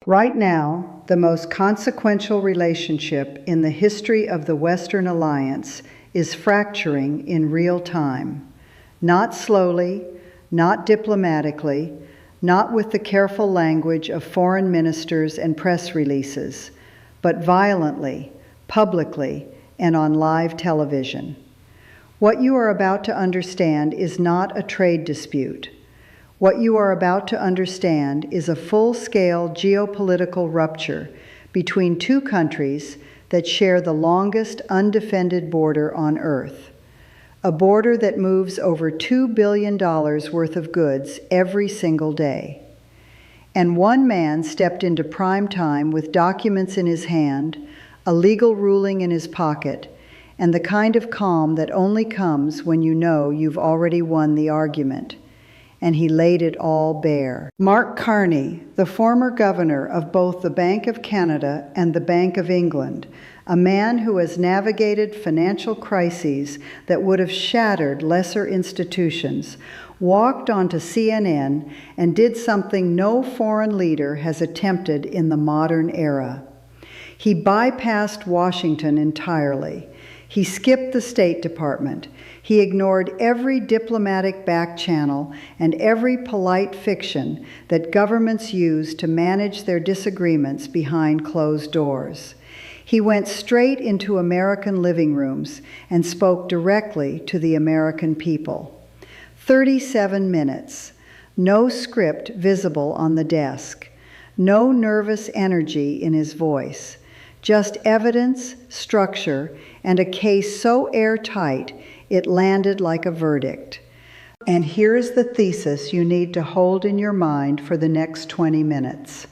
Right now, the most consequential relationship in the history of the Western Alliance is fracturing in real time. Not slowly, not diplomatically, not with the careful language of foreign ministers and press releases, but violently, publicly, and on live television. What you are about to understand is not a trade dispute. What you are about to understand is a full-scale geopolitical rupture between two countries that share the longest undefended border on Earth, a border that moves over $2 billion worth of goods every single day. And one man stepped into prime time with documents in his hand, a legal ruling in his pocket, and the kind of calm that only comes when you know you've already won the argument. And he laid it all bare. Mark Carney, the former governor of both the Bank of Canada and the Bank of England, a man who has navigated financial crises that would have shattered lesser institutions, walked onto CNN and did something no foreign leader has attempted in the modern era. He bypassed Washington entirely. He skipped the State Department. He ignored every diplomatic back channel and every polite fiction that governments use to manage their disagreements behind closed doors. He went straight into American living rooms and spoke directly to the American people. 37 minutes, no script visible on the desk, no nervous energy in his voice, just evidence, structure, and a case so airtight it landed like a verdict. And here's the thesis you need to hold in your mind for the next 20 minutes.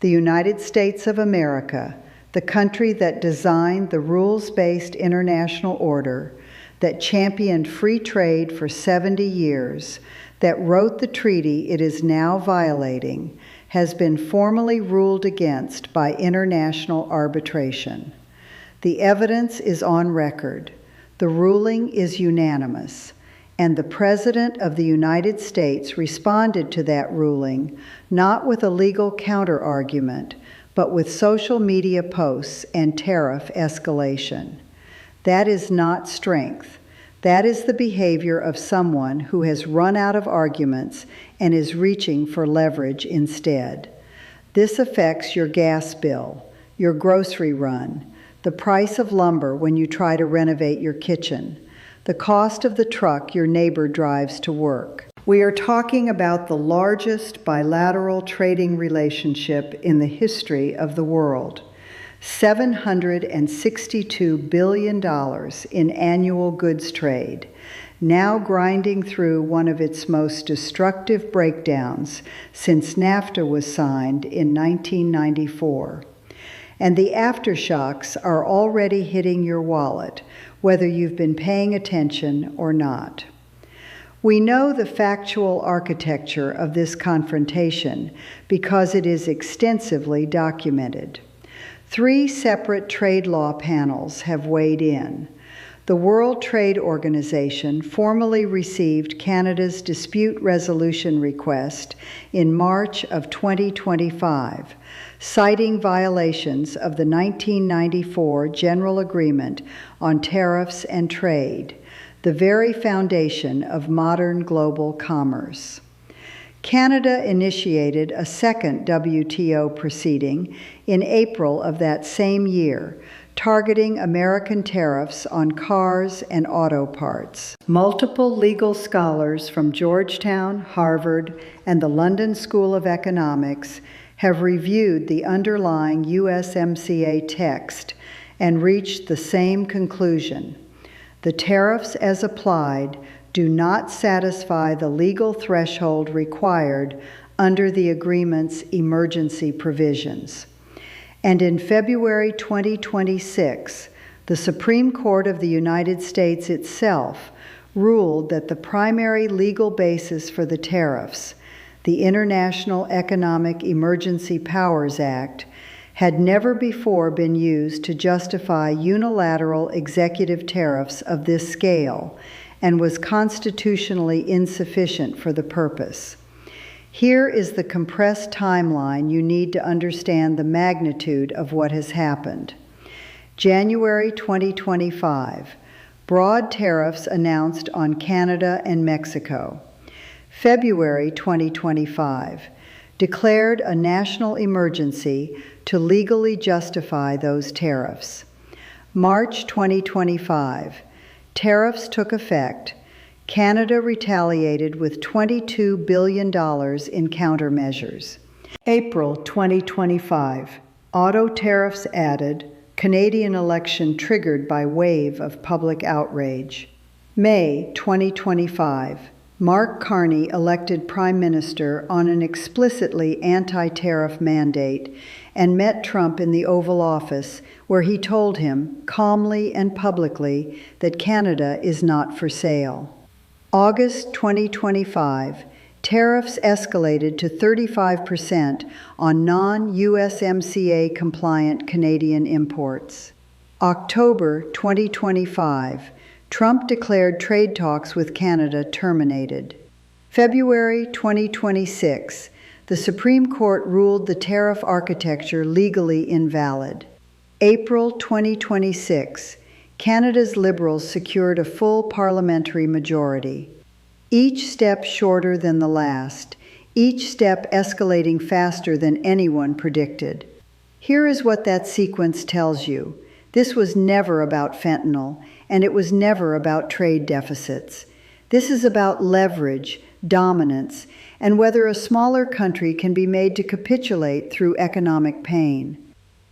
The United States of America, the country that designed the rules-based international order, that championed free trade for 70 years, that wrote the treaty it is now violating, has been formally ruled against by international arbitration. The evidence is on record. The ruling is unanimous, and the President of the United States responded to that ruling not with a legal counter-argument, but with social media posts and tariff escalation. That is not strength. That is the behavior of someone who has run out of arguments and is reaching for leverage instead. This affects your gas bill, your grocery run, the price of lumber when you try to renovate your kitchen, the cost of the truck your neighbor drives to work. We are talking about the largest bilateral trading relationship in the history of the world. $762 billion in annual goods trade, now grinding through one of its most destructive breakdowns since NAFTA was signed in 1994. And the aftershocks are already hitting your wallet, whether you've been paying attention or not. We know the factual architecture of this confrontation because it is extensively documented. 3 separate trade law panels have weighed in. The World Trade Organization formally received Canada's dispute resolution request in March of 2025, citing violations of the 1994 General Agreement on Tariffs and Trade, the very foundation of modern global commerce. Canada initiated a second WTO proceeding in April of that same year, targeting American tariffs on cars and auto parts. Multiple legal scholars from Georgetown, Harvard, and the London School of Economics have reviewed the underlying USMCA text and reached the same conclusion. The tariffs as applied do not satisfy the legal threshold required under the agreement's emergency provisions. And in February 2026, the Supreme Court of the United States itself ruled that the primary legal basis for the tariffs, the International Economic Emergency Powers Act, had never before been used to justify unilateral executive tariffs of this scale and was constitutionally insufficient for the purpose. Here is the compressed timeline you need to understand the magnitude of what has happened. January 2025, broad tariffs announced on Canada and Mexico. February 2025, declared a national emergency to legally justify those tariffs. March 2025, tariffs took effect. Canada retaliated with $22 billion in countermeasures. April 2025, auto tariffs added, Canadian election triggered by wave of public outrage. May 2025, Mark Carney elected Prime Minister on an explicitly anti-tariff mandate and met Trump in the Oval Office, where he told him, calmly and publicly, that Canada is not for sale. August 2025, tariffs escalated to 35% on non-USMCA compliant Canadian imports. October 2025, Trump declared trade talks with Canada terminated. February 2026, the Supreme Court ruled the tariff architecture legally invalid. April 2026, Canada's Liberals secured a full parliamentary majority. Each step shorter than the last, each step escalating faster than anyone predicted. Here is what that sequence tells you. This was never about fentanyl, and it was never about trade deficits. This is about leverage, dominance, and whether a smaller country can be made to capitulate through economic pain.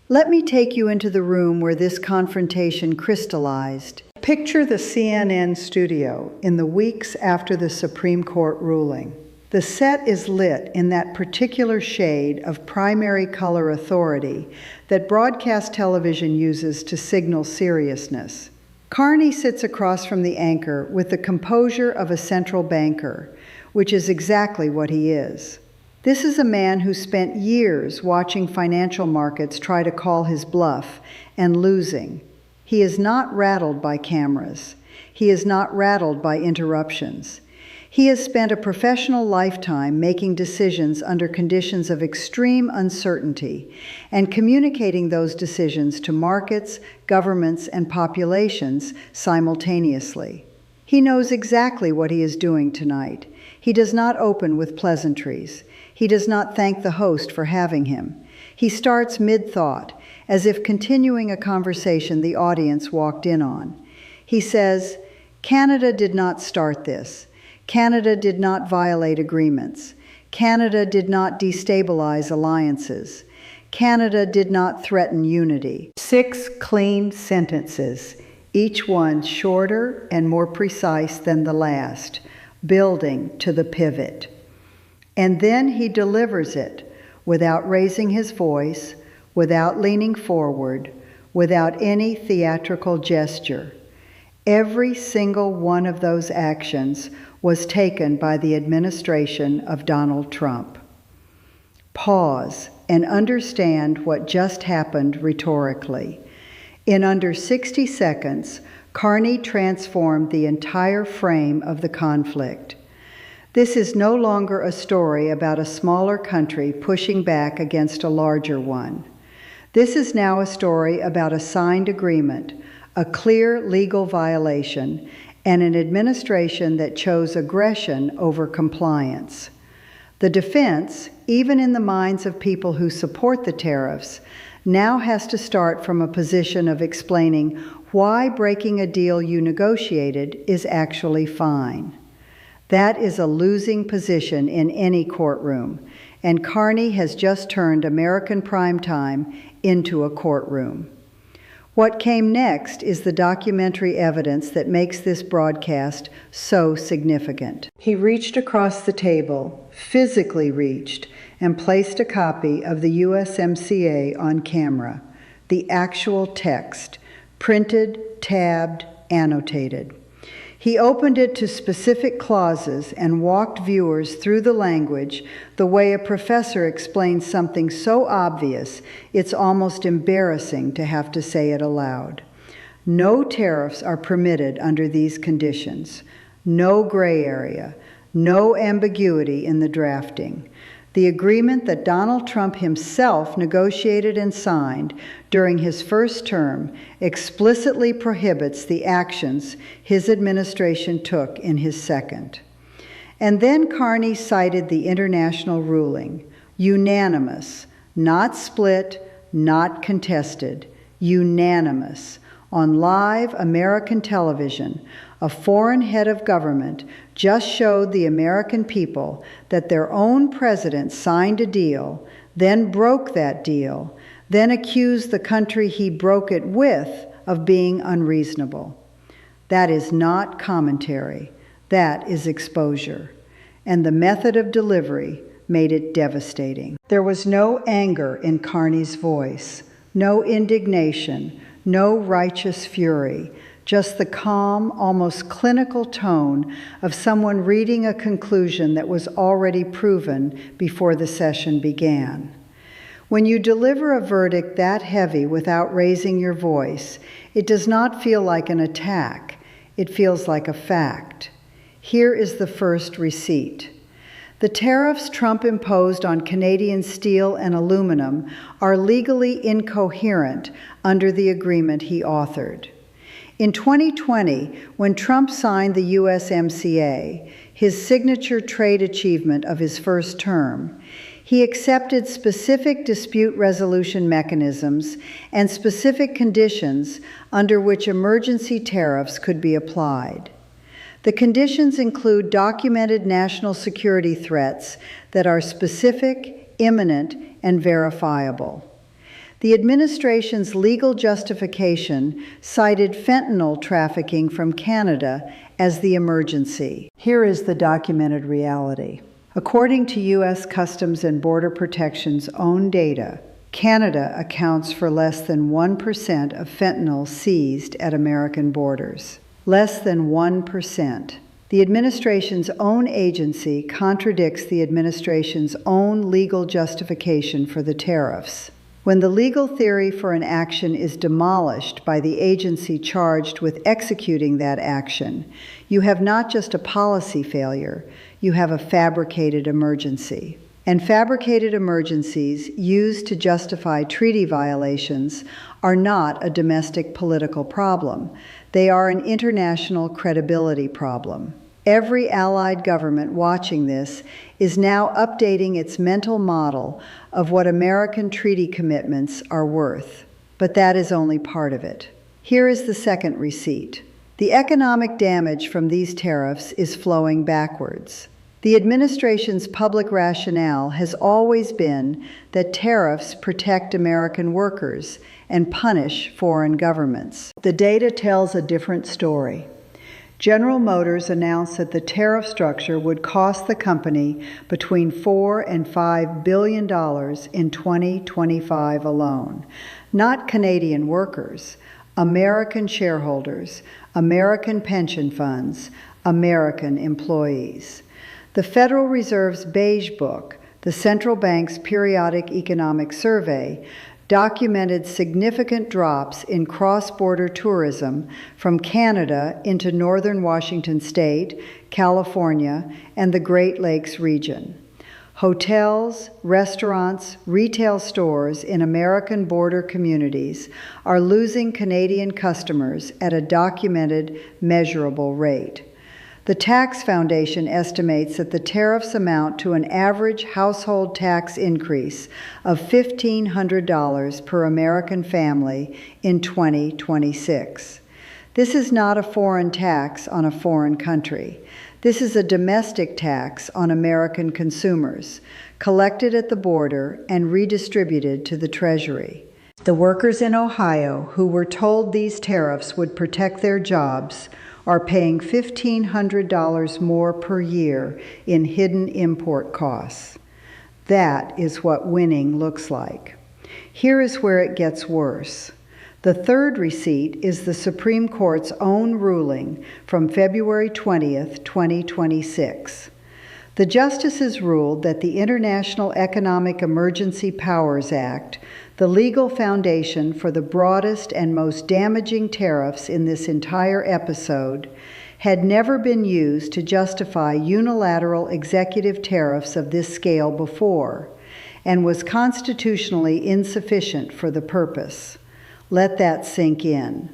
Let me take you into the room where this confrontation crystallized. Picture the CNN studio in the weeks after the Supreme Court ruling. The set is lit in that particular shade of primary color authority that broadcast television uses to signal seriousness. Carney sits across from the anchor with the composure of a central banker, which is exactly what he is. This is a man who spent years watching financial markets try to call his bluff and losing. He is not rattled by cameras. He is not rattled by interruptions. He has spent a professional lifetime making decisions under conditions of extreme uncertainty and communicating those decisions to markets, governments, and populations simultaneously. He knows exactly what he is doing tonight. He does not open with pleasantries. He does not thank the host for having him. He starts mid-thought, as if continuing a conversation the audience walked in on. He says, Canada did not start this. Canada did not violate agreements. Canada did not destabilize alliances. Canada did not threaten unity. 6 clean sentences, each one shorter and more precise than the last, building to the pivot. And then he delivers it without raising his voice, without leaning forward, without any theatrical gesture. Every single one of those actions was taken by the administration of Donald Trump. Pause and understand what just happened rhetorically. In under 60 seconds, Carney transformed the entire frame of the conflict. This is no longer a story about a smaller country pushing back against a larger one. This is now a story about a signed agreement, a clear legal violation, and an administration that chose aggression over compliance. The defense, even in the minds of people who support the tariffs, now has to start from a position of explaining why breaking a deal you negotiated is actually fine. That is a losing position in any courtroom, and Carney has just turned American primetime into a courtroom. What came next is the documentary evidence that makes this broadcast so significant. He reached across the table, physically reached, and placed a copy of the USMCA on camera, the actual text, printed, tabbed, annotated. He opened it to specific clauses and walked viewers through the language the way a professor explains something so obvious it's almost embarrassing to have to say it aloud. No tariffs are permitted under these conditions. No gray area. no ambiguity in the drafting. The agreement that Donald Trump himself negotiated and signed during his first term explicitly prohibits the actions his administration took in his second. And then Carney cited the international ruling, unanimous, not split, not contested, unanimous, on live American television. A foreign head of government just showed the American people that their own president signed a deal, then broke that deal, then accused the country he broke it with of being unreasonable. That is not commentary. That is exposure. And the method of delivery made it devastating. There was no anger in Carney's voice, no indignation, no righteous fury, just the calm, almost clinical tone of someone reading a conclusion that was already proven before the session began. When you deliver a verdict that heavy without raising your voice, it does not feel like an attack. It feels like a fact. Here is the first receipt. The tariffs Trump imposed on Canadian steel and aluminum are legally incoherent under the agreement he authored. In 2020, when Trump signed the USMCA, his signature trade achievement of his first term, he accepted specific dispute resolution mechanisms and specific conditions under which emergency tariffs could be applied. The conditions include documented national security threats that are specific, imminent, and verifiable. The administration's legal justification cited fentanyl trafficking from Canada as the emergency. Here is the documented reality. According to U.S. Customs and Border Protection's own data, Canada accounts for less than 1% of fentanyl seized at American borders. Less than 1%. The administration's own agency contradicts the administration's own legal justification for the tariffs. When the legal theory for an action is demolished by the agency charged with executing that action, you have not just a policy failure, you have a fabricated emergency. And fabricated emergencies used to justify treaty violations are not a domestic political problem. They are an international credibility problem. Every allied government watching this is now updating its mental model of what American treaty commitments are worth. But that is only part of it. Here is the second receipt. The economic damage from these tariffs is flowing backwards. The administration's public rationale has always been that tariffs protect American workers and punish foreign governments. The data tells a different story. General Motors announced that the tariff structure would cost the company between $4 and $5 billion in 2025 alone. Not Canadian workers, American shareholders, American pension funds, American employees. The Federal Reserve's Beige Book, the central bank's periodic economic survey, documented significant drops in cross-border tourism from Canada into northern Washington state, California, and the Great Lakes region. Hotels, restaurants, retail stores in American border communities are losing Canadian customers at a documented, measurable rate. The Tax Foundation estimates that the tariffs amount to an average household tax increase of $1,500 per American family in 2026. This is not a foreign tax on a foreign country. This is a domestic tax on American consumers, collected at the border and redistributed to the Treasury. The workers in Ohio who were told these tariffs would protect their jobs are paying $1,500 more per year in hidden import costs. That is what winning looks like. Here is where it gets worse. The third receipt is the Supreme Court's own ruling from February 20th, 2026. The justices ruled that the International Economic Emergency Powers Act, the legal foundation for the broadest and most damaging tariffs in this entire episode, had never been used to justify unilateral executive tariffs of this scale before, and was constitutionally insufficient for the purpose. Let that sink in.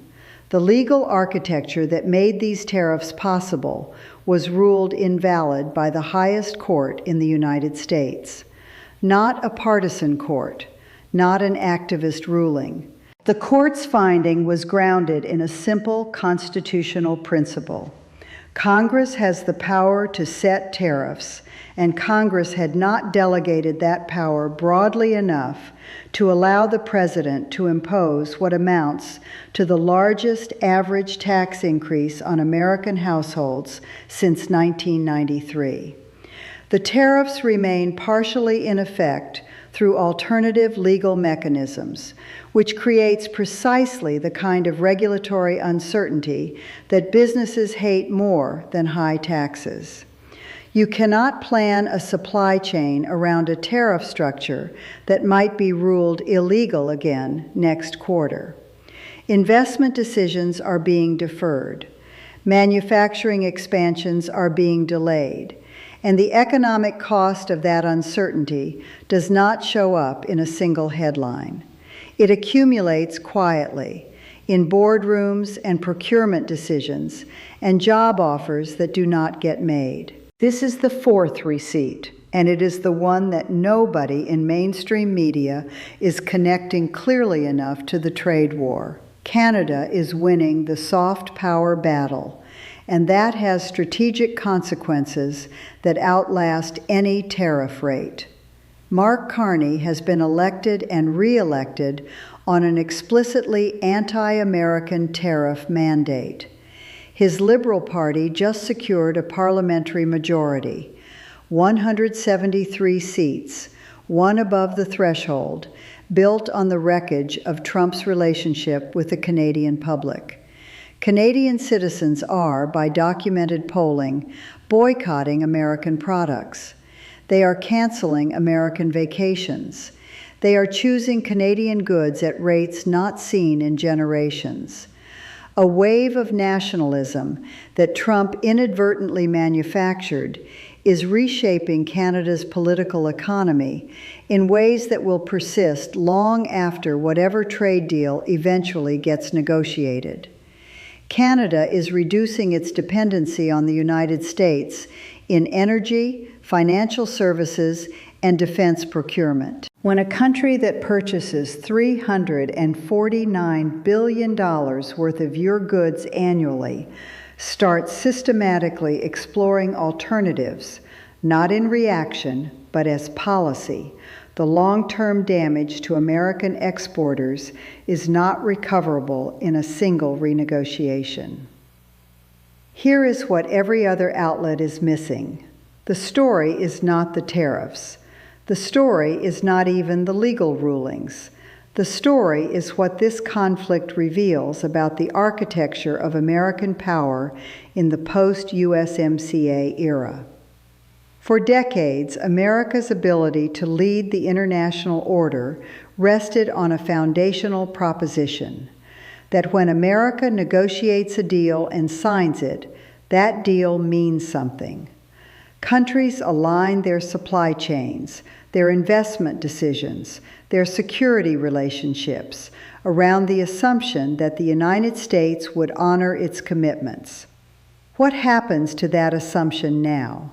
The legal architecture that made these tariffs possible was ruled invalid by the highest court in the United States. Not a partisan court, not an activist ruling. The court's finding was grounded in a simple constitutional principle. Congress has the power to set tariffs, and Congress had not delegated that power broadly enough to allow the president to impose what amounts to the largest average tax increase on American households since 1993. The tariffs remain partially in effect through alternative legal mechanisms, which creates precisely the kind of regulatory uncertainty that businesses hate more than high taxes. You cannot plan a supply chain around a tariff structure that might be ruled illegal again next quarter. Investment decisions are being deferred. Manufacturing expansions are being delayed. And the economic cost of that uncertainty does not show up in a single headline. It accumulates quietly in boardrooms and procurement decisions and job offers that do not get made. This is the fourth receipt, and it is the one that nobody in mainstream media is connecting clearly enough to the trade war. Canada is winning the soft power battle, and that has strategic consequences that outlast any tariff rate. Mark Carney has been elected and re-elected on an explicitly anti-American tariff mandate. His Liberal Party just secured a parliamentary majority, 173 seats, one above the threshold, built on the wreckage of Trump's relationship with the Canadian public. Canadian citizens are, by documented polling, boycotting American products. They are canceling American vacations. They are choosing Canadian goods at rates not seen in generations. A wave of nationalism that Trump inadvertently manufactured is reshaping Canada's political economy in ways that will persist long after whatever trade deal eventually gets negotiated. Canada is reducing its dependency on the United States in energy, financial services, and defense procurement. When a country that purchases $349 billion worth of your goods annually starts systematically exploring alternatives, not in reaction, but as policy, the long-term damage to American exporters is not recoverable in a single renegotiation. Here is what every other outlet is missing. The story is not the tariffs. The story is not even the legal rulings. The story is what this conflict reveals about the architecture of American power in the post-USMCA era. For decades, America's ability to lead the international order rested on a foundational proposition that when America negotiates a deal and signs it, that deal means something. Countries align their supply chains, their investment decisions, their security relationships around the assumption that the United States would honor its commitments. What happens to that assumption now?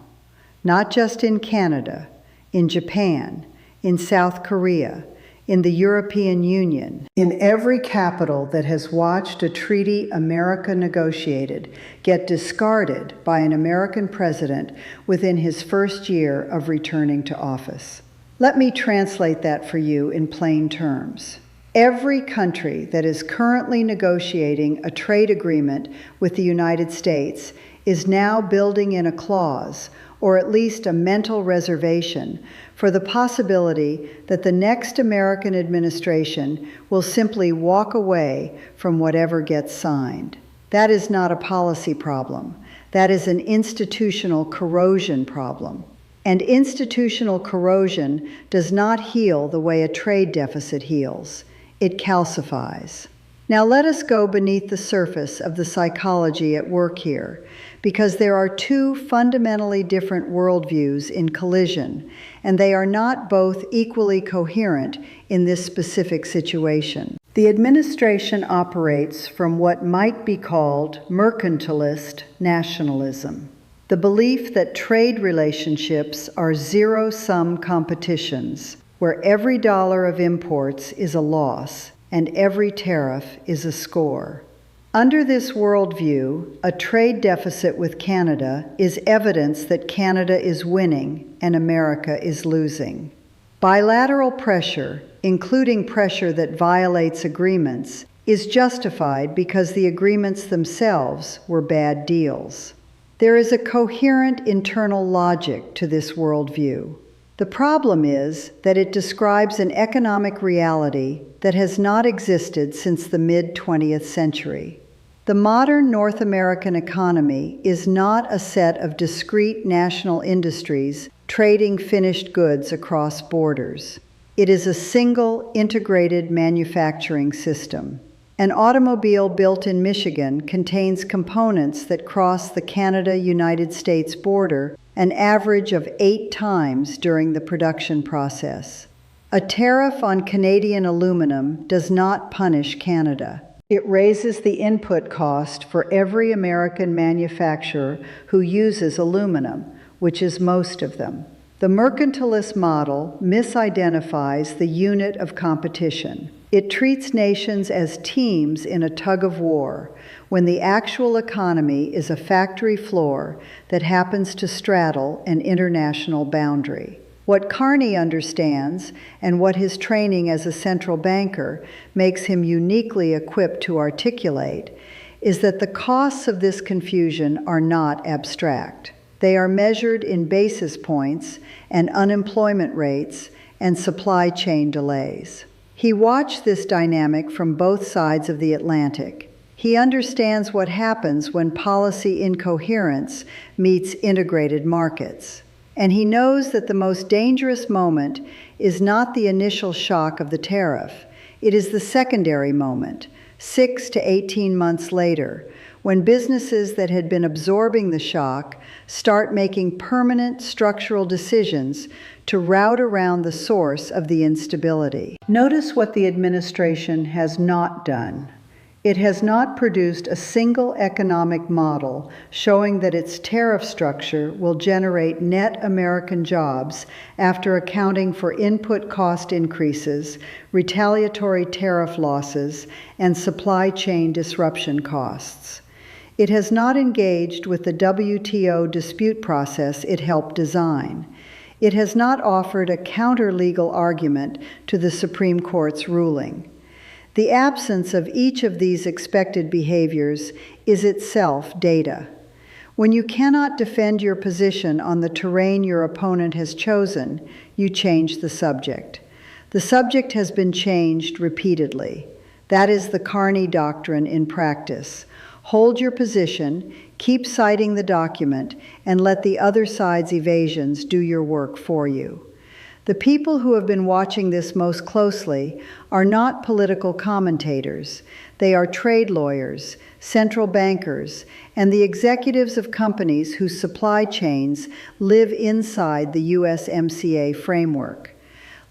Not just in Canada, in Japan, in South Korea, in the European Union, in every capital that has watched a treaty America negotiated get discarded by an American president within his first year of returning to office. Let me translate that for you in plain terms. Every country that is currently negotiating a trade agreement with the United States is now building in a clause, or at least a mental reservation, for the possibility that the next American administration will simply walk away from whatever gets signed. That is not a policy problem. That is an institutional corrosion problem. And institutional corrosion does not heal the way a trade deficit heals. It calcifies. Now let us go beneath the surface of the psychology at work here, because there are two fundamentally different worldviews in collision, and they are not both equally coherent in this specific situation. The administration operates from what might be called mercantilist nationalism, the belief that trade relationships are zero-sum competitions, where every dollar of imports is a loss and every tariff is a score. Under this worldview, a trade deficit with Canada is evidence that Canada is winning and America is losing. Bilateral pressure, including pressure that violates agreements, is justified because the agreements themselves were bad deals. There is a coherent internal logic to this worldview. The problem is that it describes an economic reality that has not existed since the mid-20th century. The modern North American economy is not a set of discrete national industries trading finished goods across borders. It is a single, integrated manufacturing system. An automobile built in Michigan contains components that cross the Canada-United States border an average of 8 times during the production process. A tariff on Canadian aluminum does not punish Canada. It raises the input cost for every American manufacturer who uses aluminum, which is most of them. The mercantilist model misidentifies the unit of competition. It treats nations as teams in a tug of war, when the actual economy is a factory floor that happens to straddle an international boundary. What Carney understands, and what his training as a central banker makes him uniquely equipped to articulate, is that the costs of this confusion are not abstract. They are measured in basis points and unemployment rates and supply chain delays. He watched this dynamic from both sides of the Atlantic. He understands what happens when policy incoherence meets integrated markets. And he knows that the most dangerous moment is not the initial shock of the tariff. It is the secondary moment, 6 to 18 months later, when businesses that had been absorbing the shock start making permanent structural decisions to route around the source of the instability. Notice what the administration has not done. It has not produced a single economic model showing that its tariff structure will generate net American jobs after accounting for input cost increases, retaliatory tariff losses, and supply chain disruption costs. It has not engaged with the WTO dispute process it helped design. It has not offered a counter-legal argument to the Supreme Court's ruling. The absence of each of these expected behaviors is itself data. When you cannot defend your position on the terrain your opponent has chosen, you change the subject. The subject has been changed repeatedly. That is the Carney doctrine in practice. Hold your position, keep citing the document, and let the other side's evasions do your work for you. The people who have been watching this most closely are not political commentators. They are trade lawyers, central bankers, and the executives of companies whose supply chains live inside the USMCA framework.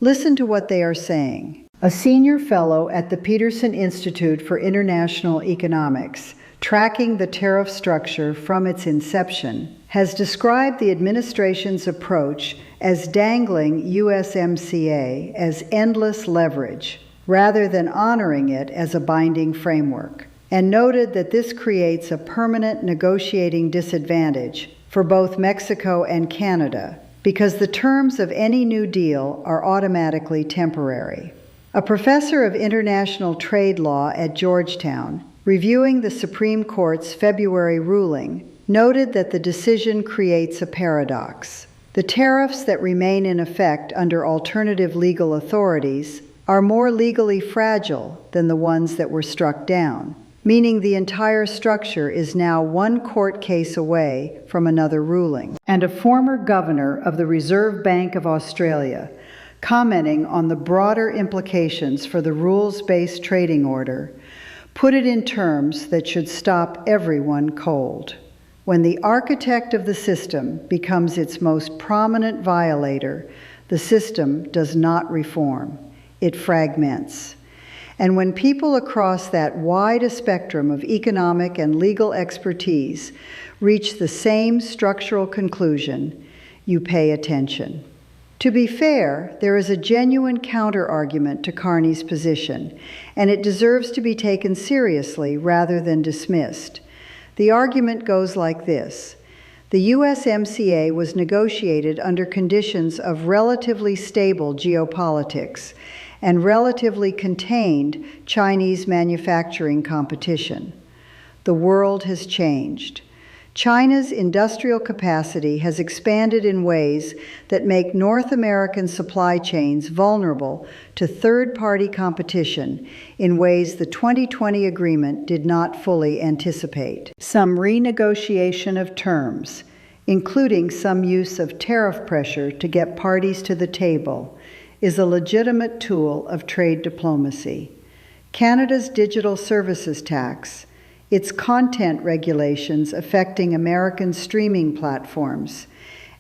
Listen to what they are saying. A senior fellow at the Peterson Institute for International Economics, tracking the tariff structure from its inception, has described the administration's approach as dangling USMCA as endless leverage, rather than honoring it as a binding framework, and noted that this creates a permanent negotiating disadvantage for both Mexico and Canada, because the terms of any new deal are automatically temporary. A professor of international trade law at Georgetown, reviewing the Supreme Court's February ruling, noted that the decision creates a paradox. The tariffs that remain in effect under alternative legal authorities are more legally fragile than the ones that were struck down, meaning the entire structure is now one court case away from another ruling. And a former governor of the Reserve Bank of Australia, commenting on the broader implications for the rules-based trading order, Put it in terms that should stop everyone cold. When the architect of the system becomes its most prominent violator, the system does not reform. It fragments. And when people across that wide a spectrum of economic and legal expertise reach the same structural conclusion, you pay attention. To be fair, there is a genuine counter-argument to Carney's position, and it deserves to be taken seriously rather than dismissed. The argument goes like this. The USMCA was negotiated under conditions of relatively stable geopolitics and relatively contained Chinese manufacturing competition. The world has changed. China's industrial capacity has expanded in ways that make North American supply chains vulnerable to third-party competition in ways the 2020 agreement did not fully anticipate. Some renegotiation of terms, including some use of tariff pressure to get parties to the table, is a legitimate tool of trade diplomacy. Canada's digital services tax, its content regulations affecting American streaming platforms,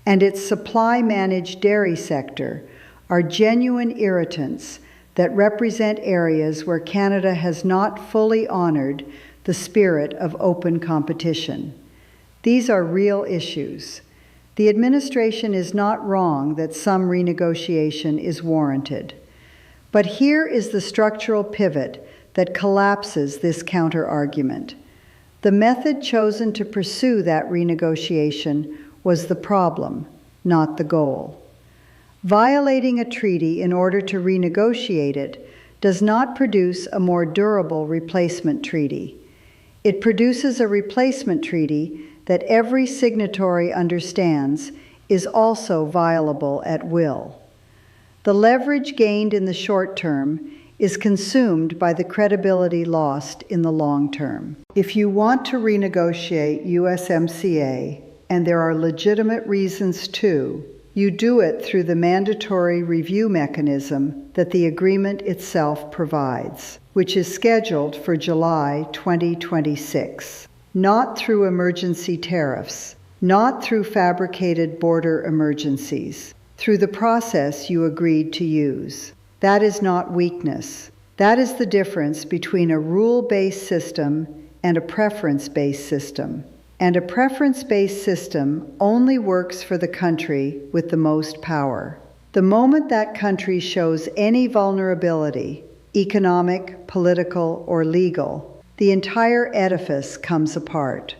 and its supply-managed dairy sector are genuine irritants that represent areas where Canada has not fully honored the spirit of open competition. These are real issues. The administration is not wrong that some renegotiation is warranted. But here is the structural pivot that collapses this counter-argument. The method chosen to pursue that renegotiation was the problem, not the goal. Violating a treaty in order to renegotiate it does not produce a more durable replacement treaty. It produces a replacement treaty that every signatory understands is also violable at will. The leverage gained in the short term is consumed by the credibility lost in the long term. If you want to renegotiate USMCA, and there are legitimate reasons to, you do it through the mandatory review mechanism that the agreement itself provides, which is scheduled for July 2026. Not through emergency tariffs, not through fabricated border emergencies, through the process you agreed to use. That is not weakness. That is the difference between a rule-based system and a preference-based system. And a preference-based system only works for the country with the most power. The moment that country shows any vulnerability, economic, political, or legal, the entire edifice comes apart.